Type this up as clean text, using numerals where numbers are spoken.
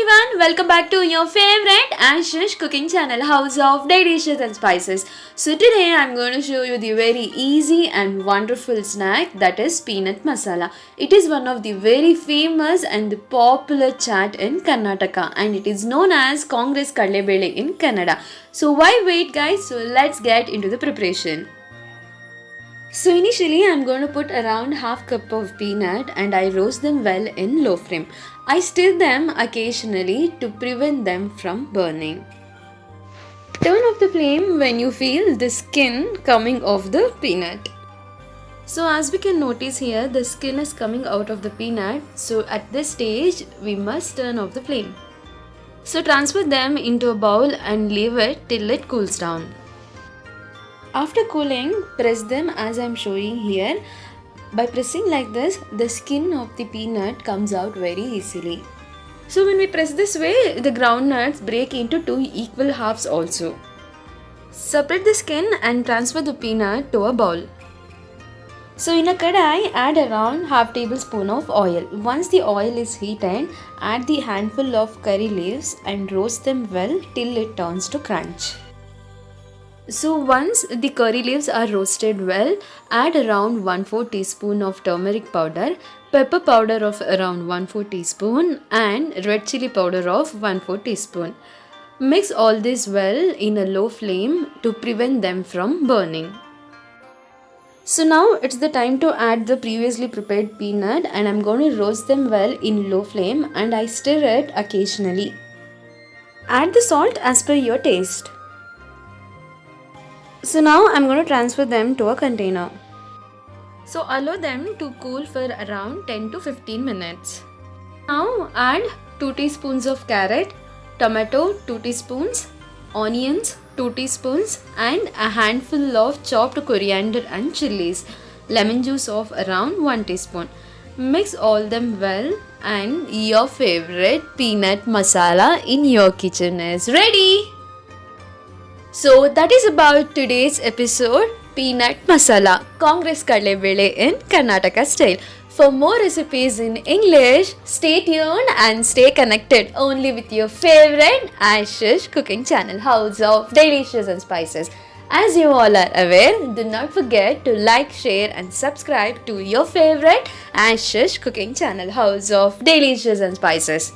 everyone, welcome back to your favorite Ashish cooking channel, House of Dishes and Spices. So today I'm going to show you the very easy and wonderful snack, that is peanut masala. It is one of the very famous and popular chaat in Karnataka, and it is known as Congress Kadlebele in Canada. So why wait guys, so let's get into the preparation. So initially I'm going to put around half cup of peanut and I roast them well in low flame. I stir them occasionally to prevent them from burning. Turn off the flame when you feel the skin coming off the peanut. So as we can notice here, the skin is coming out of the peanut. So at this stage we must turn off the flame. So transfer them into a bowl and leave it till it cools down. After cooling, press them as I am showing here. By pressing like this, the skin of the peanut comes out very easily. So when we press this way, the groundnuts break into two equal halves also. Separate the skin and transfer the peanut to a bowl. So in a kadai, add around half tablespoon of oil. Once the oil is heated, add the handful of curry leaves and roast them well till it turns to crunch. So once the curry leaves are roasted well, add around 1/4 teaspoon of turmeric powder, pepper powder of around 1/4 teaspoon and red chilli powder of 1/4 teaspoon. Mix all this well in a low flame to prevent them from burning. So now it's the time to add the previously prepared peanut, and I'm going to roast them well in low flame and I stir it occasionally. Add the salt as per your taste. So now I'm going to transfer them to a container. So allow them to cool for around 10 to 15 minutes. Now add 2 teaspoons of carrot, tomato 2 teaspoons, onions 2 teaspoons and a handful of chopped coriander and chilies, lemon juice of around 1 teaspoon. Mix all them well and your favorite peanut masala in your kitchen is ready. So that is about today's episode, Peanut Masala, Congress Kadlebele in Karnataka style. For more recipes in English, stay tuned and stay connected only with your favorite Ashish cooking channel, House of Dishes and Spices. As you all are aware, do not forget to like, share and subscribe to your favorite Ashish cooking channel, House of Dishes and Spices.